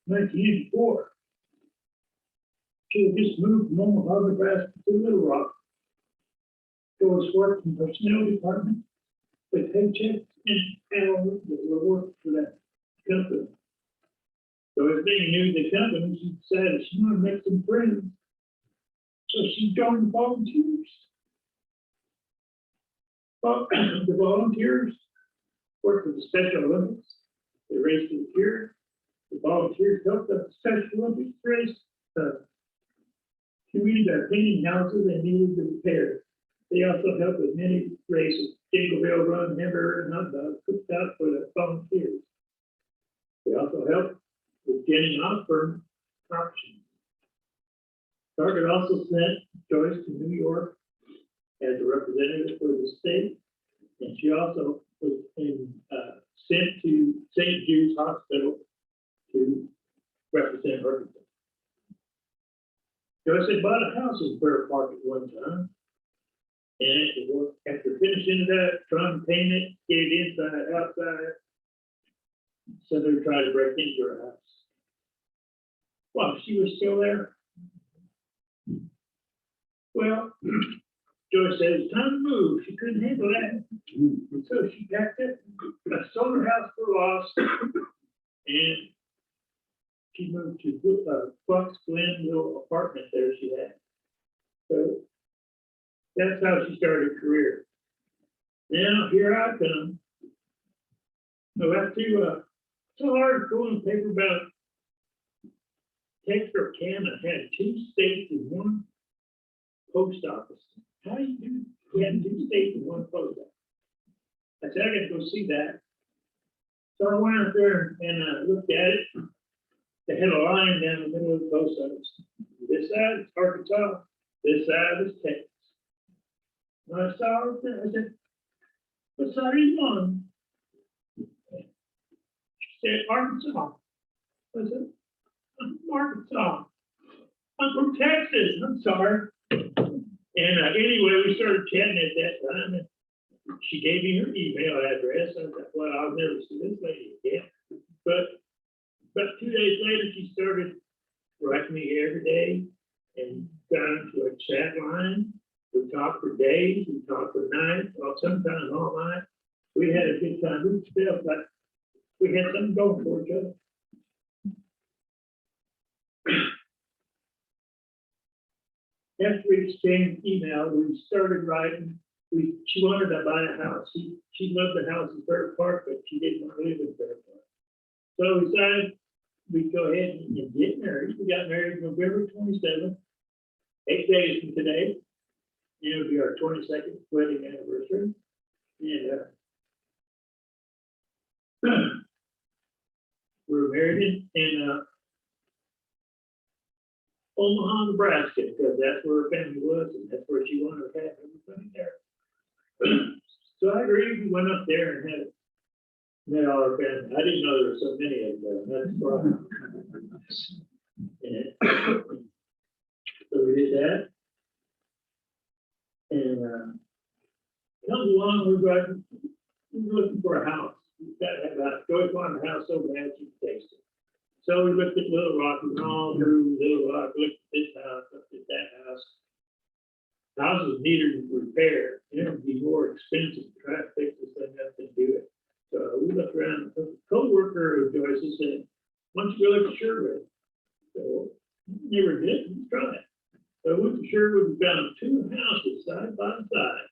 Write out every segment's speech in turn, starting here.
1984. She had just moved from Omaha, Nebraska to Little Rock. Joyce worked in the personnel department with paychecks and hours that were worked for that company. So as being new to the company, she decided she wanted to make some friends. So she joined the volunteers. Well, the volunteers worked with the Special Olympics. They raced in here. The volunteers helped the Special Olympics race. Community painting houses they needed to repair. They also helped with many races, Jingle Bell Run, Hamburger, and hot dogs cooked out for the volunteers. They also helped with getting Osborne options. Target also sent Joyce to New York as a representative for the state, and she also was sent to St. Jude's Hospital to represent her. Joyce had bought a house in Fair Park at one time, and after finishing it up, trying to paint it, get it inside, outside, somebody tried to break into her house. Well, she was still there. Well, Joyce said it's time to move. She couldn't handle that. And so she packed it, sold her house for loss, and she moved to Fox Glen little apartment there she had. So that's how she started her career. Now here I come. So after some article in the paper about Texarkana had 2 states in one post office. How do you do? We had 2 states in one post office. I said, I got to go see that. So I went out there and looked at it. They had a line down the middle of the post office. This side is Arkansas, this side is Texas. When I saw it, I said, what side are you on? She said, Arkansas. I said, I'm from Arkansas. I'm from Texas. I'm sorry. And anyway, we started chatting at that time, and she gave me her email address. I thought, well, I'll never see this lady again. But about 2 days later, she started writing me every day and got into a chat line. We talked for days, we talked for nights, or sometimes all night. We had a good time. We felt like we had something going for each other. After we exchanged email, we started writing. She wanted to buy a house. She loved the house in Fair Park, but she didn't want to live in Fair Park. So we decided we'd go ahead and get married. We got married November 27th, 8 days from today. And it'll be our 22nd wedding anniversary. And we were married in Omaha, Nebraska, because that's where her family was, and that's where she wanted to have everybody there. So I agreed. We went up there and met all our family. I didn't know there were so many of them. That's why. And so we did that. And comes along, we were looking for a house. We got to have a house. Joyce wanted a house so bad she could taste it. So we looked at Little Rock, we went all through Little Rock, looked at this house, looked at that house. The house was needed repair. It would be more expensive to try to fix this thing up than do it. So we looked around. The co-worker of Joyce's said, why don't you go look at Sherwood? So we never did. Let's try it. So we went to Sherwood. We found 2 houses side by side.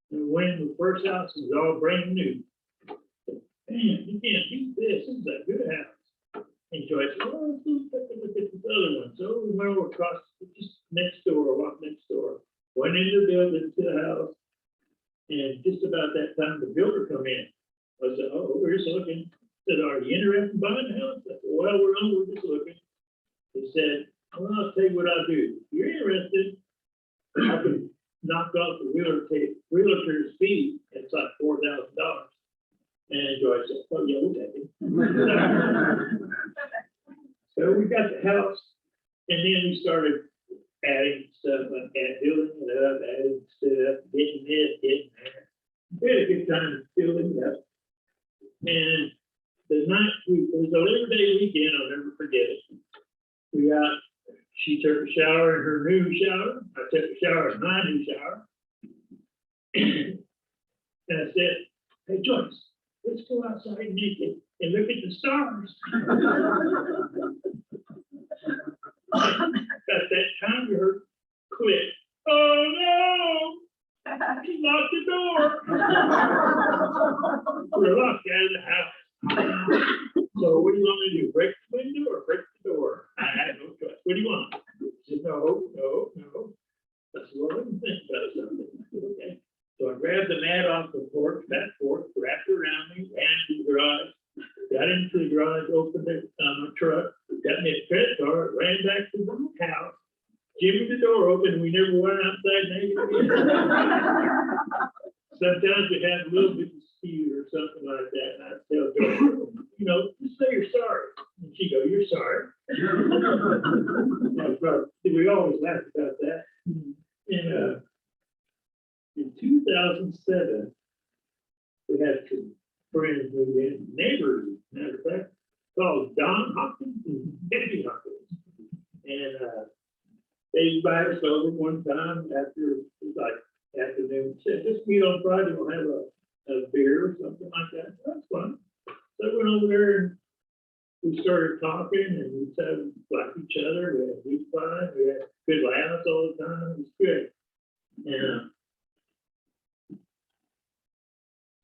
And when the first house was all brand new, man, you can't beat this. This is a good house. And Joyce said, well, let's look at this other one. So we went over across just next door, walked next door, went into the building to the house. And just about that time, the builder come in. I said, oh, we're just looking. He said, are you interested in buying a house? I said, well, we're just looking. He said, well, I'll tell you what I'll do. If you're interested, I can knock off the realtor's fee. It's like $4,000. And Joyce said, oh, yeah, we'll take it. So we got the house, and then we started adding stuff, building it up, adding stuff, getting this, getting that. We had a good time building it up. And the night, it was a Labor Day weekend, I'll never forget it. She took a shower in her new shower. I took a shower in my new shower. And I said, hey, Joyce, let's go outside naked and look at the stars. At that time, we heard click. Oh no! He locked the door. We're locked out of the house. So what do you want me to do? Break the window or break the door? I had no choice. What do you want? She said, no. I said, well, let me think about something. Okay. So I grabbed the mat off the porch, back porch, wrapped it around me, ran to the garage, got into the garage, opened the truck, got me a credit card, ran back to the house, jimmied the door open, and we never went outside naked again. Sometimes we had a little bit of speed or something like that, and I'd tell Joyce, just say you're sorry. And she'd go, you're sorry. We always laugh about that. And in 2007, we had some friends move in, neighbors, matter of fact, called Don Hopkins and Becky Hopkins. And they invited us over one time after, it was like afternoon, said, just meet on Friday, we'll have a beer or something like that. That's fun. So I went over there and we started talking and we sounded like each other. We had fun. We had good laughs all the time. It was good. And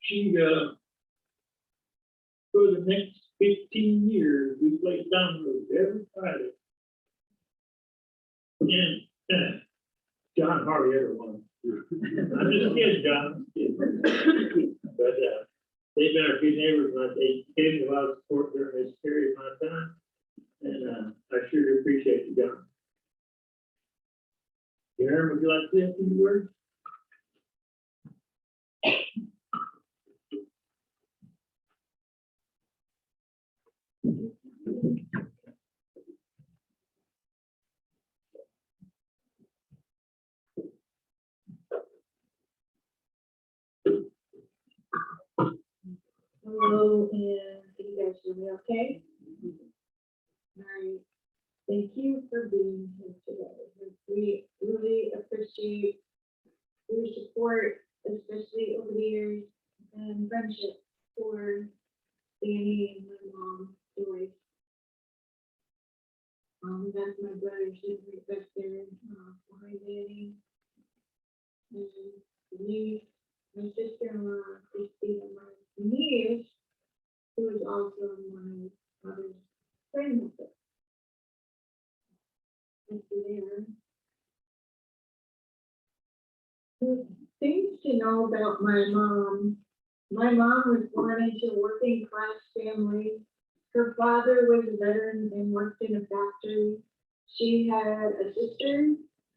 she, for the next 15 years, we played dominoes every Friday. And John hardly ever won. I'm just kidding, John. But they've been our good neighbors, and they gave me a lot of support during this period of my time. And I sure appreciate you, John. Aaron, would you like to say a few words? Hello, and can you guys hear me okay? All right. Thank you for being here today. We really appreciate your support, especially over the years, and friendship for Danny and my mom, Joyce. That's my brother, she's right back there behind Danny. And me, my sister-in-law, Christina, my niece, who is also my mother's grandmother. Thank you there. Things to know about my mom. My mom was born into a working class family. Her father was a veteran and worked in a factory. She had a sister,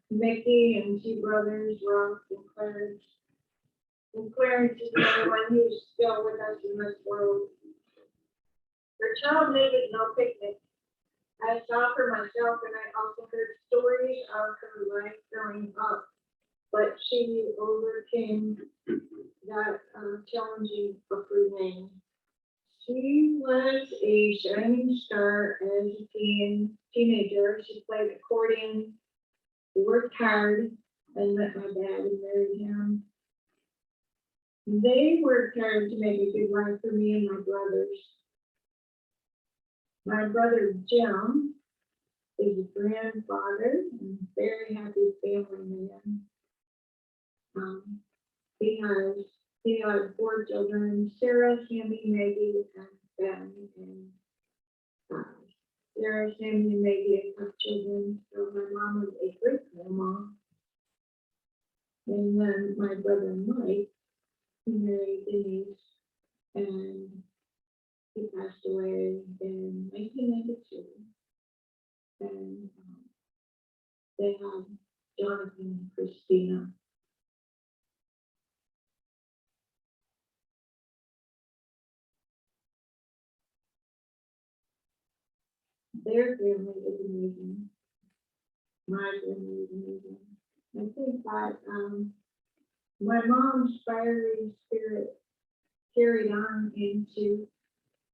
Mickey, and two brothers, Ross and Clarence. And Clarence is the only one who's still with us in this world. Her childhood was no picnic. I saw for myself, and I also heard stories of her life growing up. But she overcame that challenging upbringing. She was a shining star as a teenager. She played accordion, worked hard, and met my dad and married him. They worked hard to make a good life for me and my brothers. My brother Jim is a grandfather and very happy family man. He has 4 children: Sarah, Sammy, Maggie, and Ben. And Sarah, Sammy, and Maggie have children. So my mom was a great grandma. And then my brother Mike, he married Denise, and he passed away in 1992. And they have Jonathan and Christina. Their family is amazing. My family is amazing. I think that my mom's fiery spirit carried on into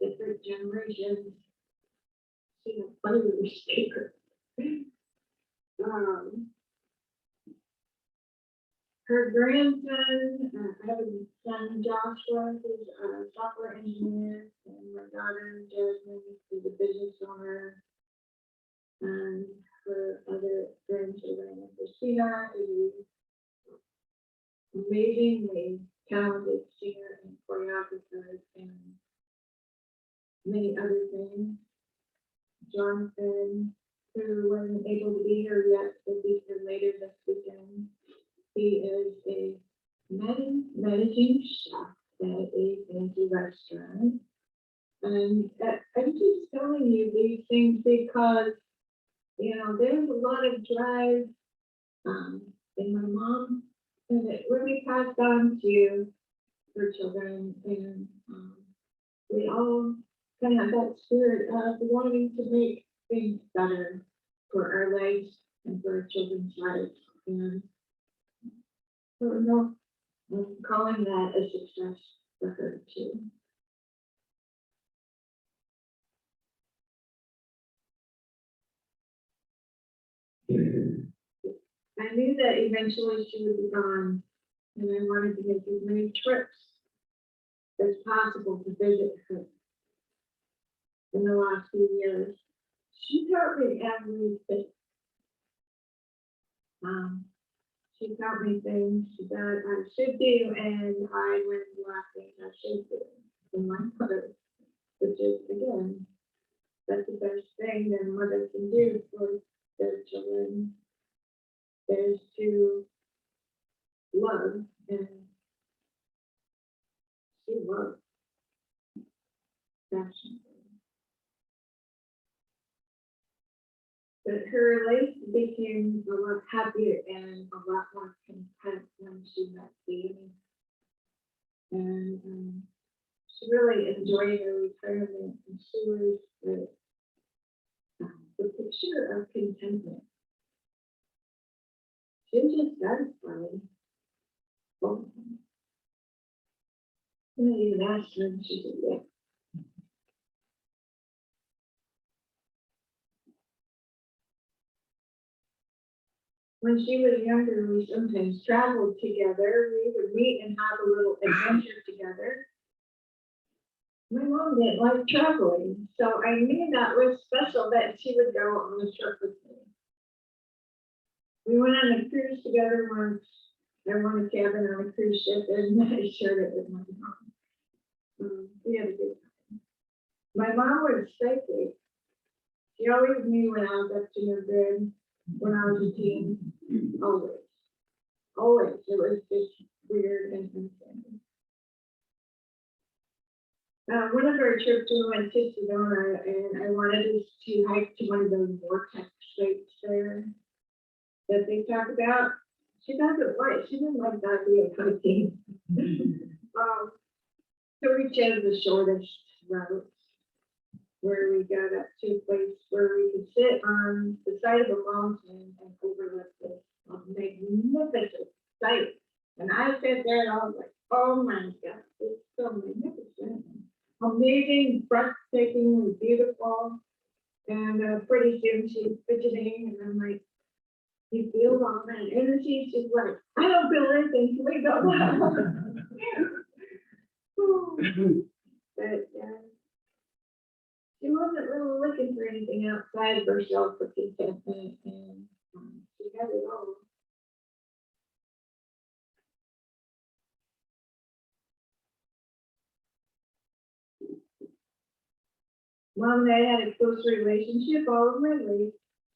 different generations. She had players speaker. Um, her grandson, I have a son, Joshua, who's a software engineer, and my daughter, Jasmine, who's a business owner. And her other grandchildren, Christina, is an amazingly talented singer and choreographer and many other things. Jonathan, who wasn't able to be here yet, will be here later this weekend. He is a managing chef at a fancy restaurant. And I'm just telling you these things because, you know, there's a lot of drive in my mom, and it really passed on to her children. And we all kind of have that spirit of wanting to make things better for our lives and for our children's lives. And so, no, I'm calling that a success for her too. I knew that eventually she would be gone, and I wanted to make as many trips as possible to visit her in the last few years. She taught me everything. She taught me things that I should do, and I was laughing I should do in my mother, which is, again, that's the best thing that a mother can do for their children, is to love, and she loved passionately. But her life became a lot happier and a lot more content when she met Danny. And she really enjoyed her retirement, and she was the picture of contentment. She was just satisfied. And I even asked her, and she said, yeah. When she was younger, we sometimes traveled together. We would meet and have a little adventure together. My mom didn't like traveling, so I knew that was special that she would go on a trip with me. We went on a cruise together once. I won a cabin on a cruise ship, and I shared it with my mom. We had a good time. My mom was psychic. She always knew when I was up to no good, when I was a teen. Always. Always. It was just weird and insane. One of our trips we went to Sedona, and I wanted us to hike to one of those vortex sites there that they talk about. She doesn't like, she didn't like that idea of hiking. So we chose the shortest route, where we got up to a place where we could sit on the side of a mountain and overlook this magnificent sight. And I sat there and I was like, oh my God, it's so magnificent. Amazing, breathtaking, beautiful. And pretty soon she's fidgeting, and I'm like, you feel all that energy? She's like, I don't feel anything, can we go now? But she wasn't really looking for anything outside of herself for contentment, and she had it all. Mom and I had a close relationship all of my life.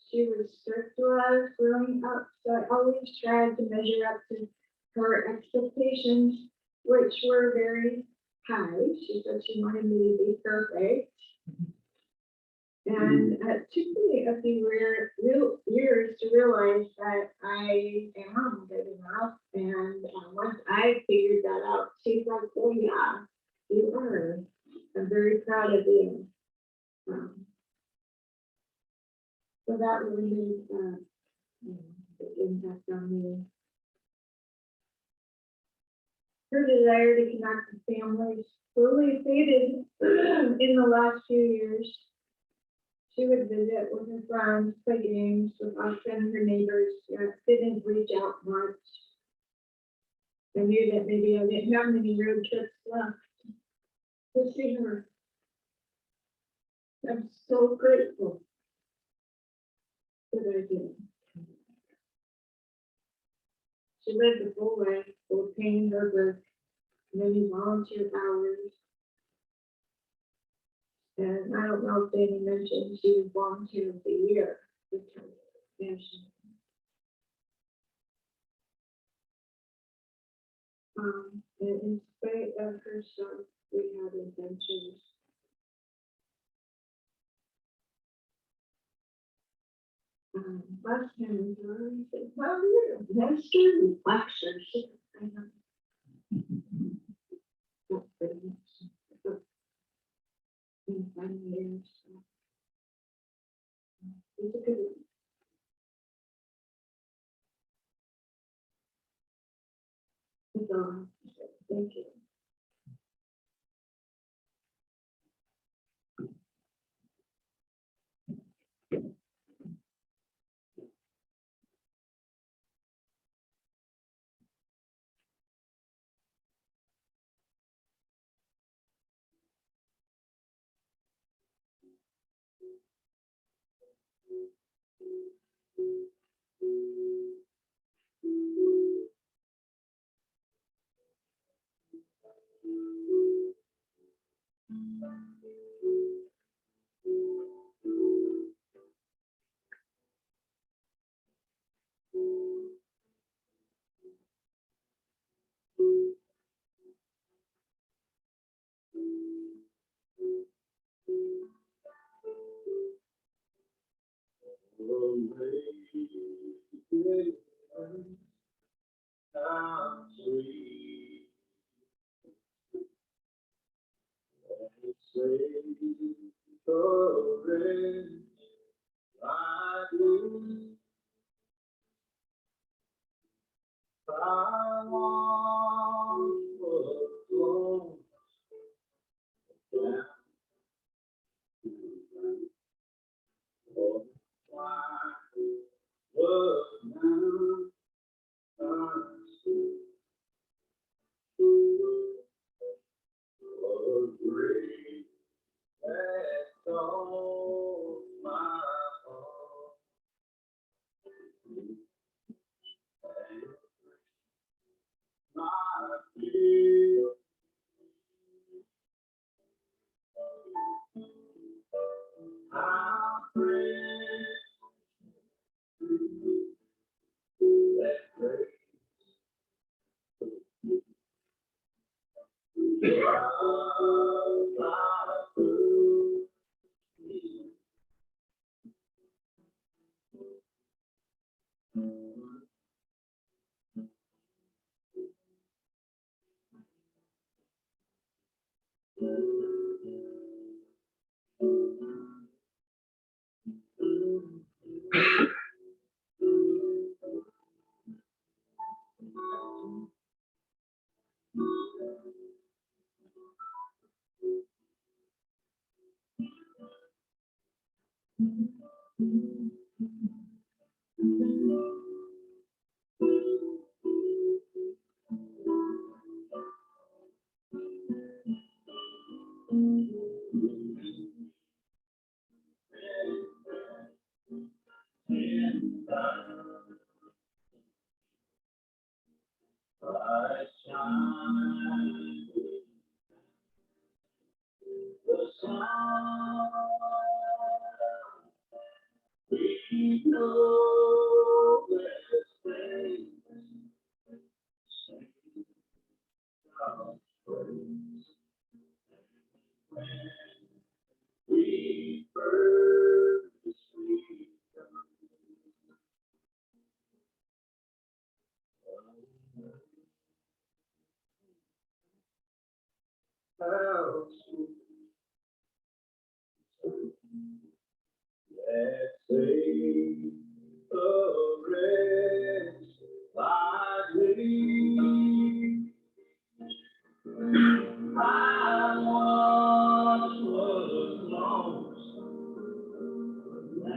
She was strict to us growing up, so I always tried to measure up to her expectations, which were very high. She said she wanted me to be perfect. And it took me a few real years to realize that I am good enough. And once I figured that out, she's like, oh yeah, you are. I'm very proud of you. So that really made a big impact on me. Her desire to connect with families slowly faded in the last few years. She would visit with her friends, play games with us and her neighbors, yet didn't reach out much. I knew that maybe I didn't have many road trips left to see her. I'm so grateful that I did. She lived a full life, full of pain, hard work, many volunteer hours. And I don't know if Danny mentioned she was volunteer of the year. And in spite of her stuff, we had adventures. Last time we were, I said, well, you're a master reflection. I know. That's pretty much. In 5 years. It's a good one. That's all I have to say. Thank you.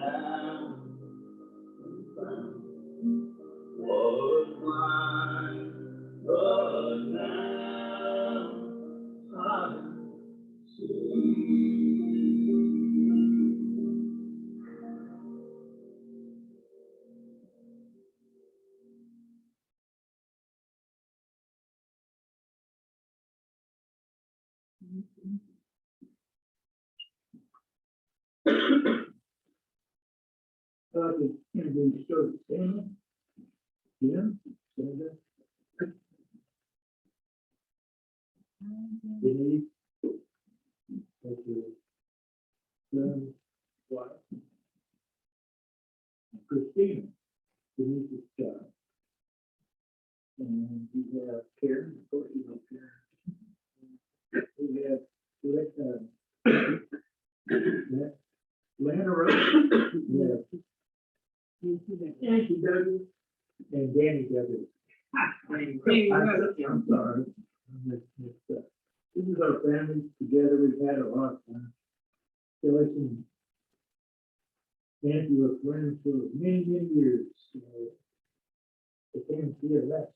down and found was mine, but now I see. The introduce Joyce Astiz. Jim, Linda, Denise, that's your son, wife, and Christina, Denise's child. And we have Karen, of course, you know Karen. We have Lana Rose, we have Nancy Douglas, and Danny Douglas. I'm sorry. This is our family together. We've had a lot of fun. Joyce and Nancy were friends for many, many years. They came to see us.